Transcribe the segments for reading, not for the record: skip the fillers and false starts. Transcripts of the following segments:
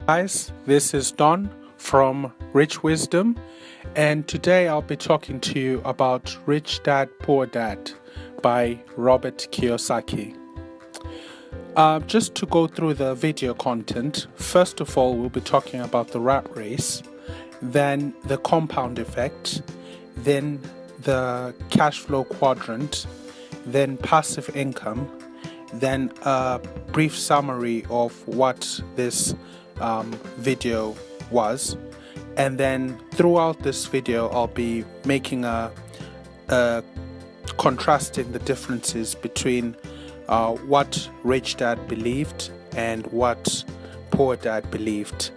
Guys, this is Don from RichWisdom, and today I'll be talking to you about Rich Dad Poor Dad by Robert Kiyosaki. Just to go through the video content, first of all, we'll be talking about the rat race, then the compound effect, then the cash flow quadrant, then passive income, then a brief summary of what this video was, and then throughout this video I'll be making a contrasting the differences between what Rich Dad believed and what Poor Dad believed.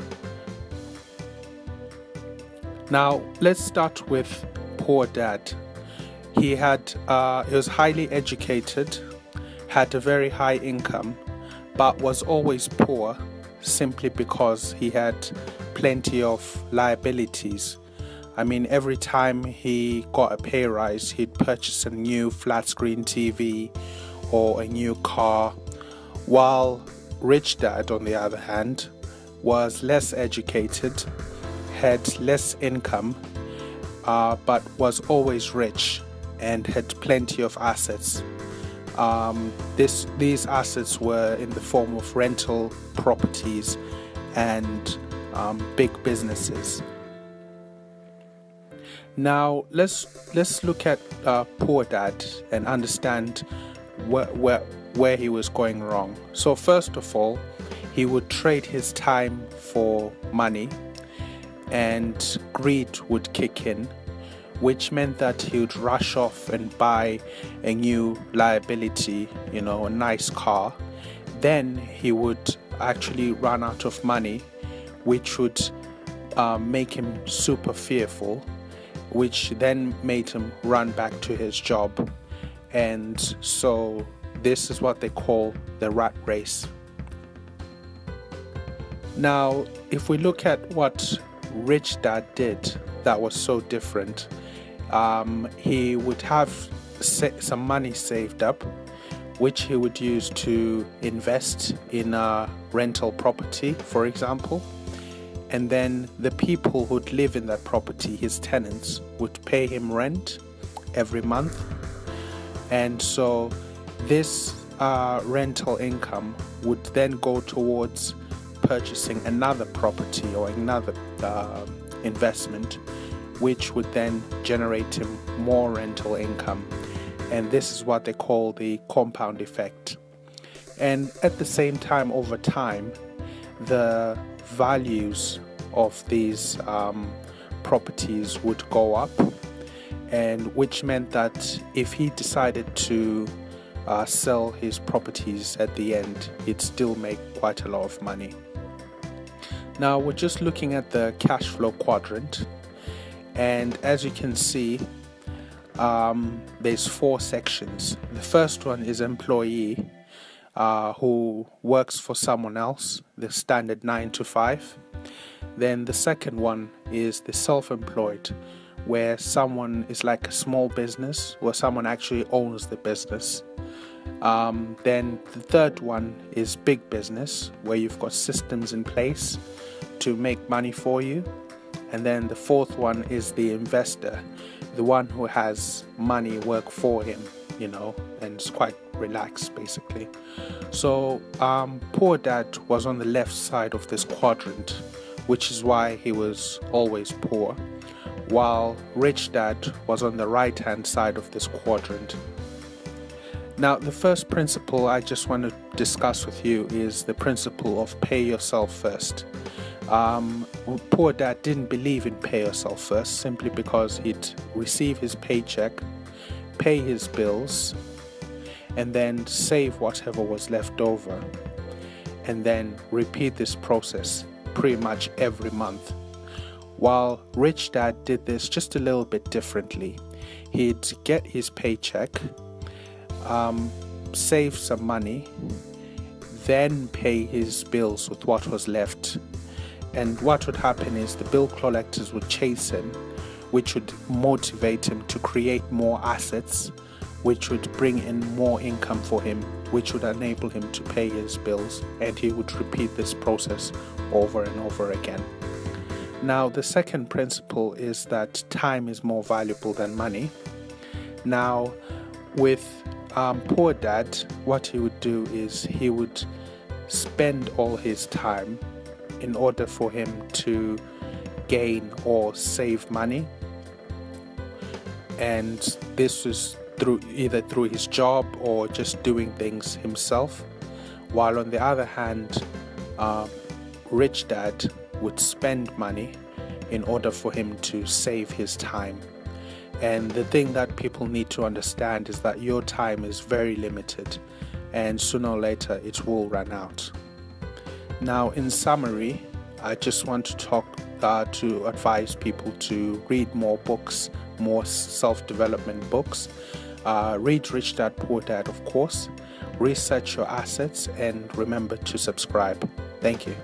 Now let's start with Poor Dad. He was highly educated, had a very high income, but was always poor simply because he had plenty of liabilities. I mean, every time he got a pay rise, he'd purchase a new flat screen TV or a new car, while Rich Dad, on the other hand, was less educated, had less income, but was always rich and had plenty of assets. These assets were in the form of rental properties and big businesses. Now let's look at Poor Dad and understand where he was going wrong. So first of all, he would trade his time for money, and greed would kick in, which meant that he would rush off and buy a new liability, a nice car. Then he would actually run out of money, which would make him super fearful, which then made him run back to his job. And so this is what they call the rat race. Now, if we look at what Rich Dad did that was so different, he would have some money saved up, which he would use to invest in a rental property, for example. And then the people who'd live in that property, his tenants, would pay him rent every month. And so this rental income would then go towards purchasing another property or another investment, which would then generate him more rental income. And this is what they call the compound effect. And at the same time, over time, the values of these properties would go up, and which meant that if he decided to sell his properties at the end, he'd still make quite a lot of money. Now we're just looking at the cash flow quadrant, and as you can see, there's 4 sections. The first one is employee, who works for someone else, the standard 9 to 5. Then the second one is the self-employed, where someone is like a small business, where someone actually owns the business. Then the third one is big business, where you've got systems in place to make money for you. And then the fourth one is the investor, the one who has money work for him, and it's quite relaxed basically. So Poor Dad was on the left side of this quadrant, which is why he was always poor, while Rich Dad was on the right hand side of this quadrant. Now the first principle I just want to discuss with you is the principle of pay yourself first. Poor Dad didn't believe in pay yourself first, simply because he'd receive his paycheck, pay his bills, and then save whatever was left over, and then repeat this process pretty much every month. While Rich Dad did this just a little bit differently. He'd get his paycheck, save some money, then pay his bills with what was left. And what would happen is the bill collectors would chase him, which would motivate him to create more assets, which would bring in more income for him which would enable him to pay his bills, and he would repeat this process over and over again. Now, the second principle is that time is more valuable than money. Now, with Poor Dad, what he would do is he would spend all his time in order for him to gain or save money, and this was either through his job or just doing things himself, while on the other hand, Rich Dad would spend money in order for him to save his time. And the thing that people need to understand is that your time is very limited, and sooner or later it will run out. Now, in summary, I just want to advise people to read more books, more self-development books. Read Rich Dad, Poor Dad, of course. Research your assets, and remember to subscribe. Thank you.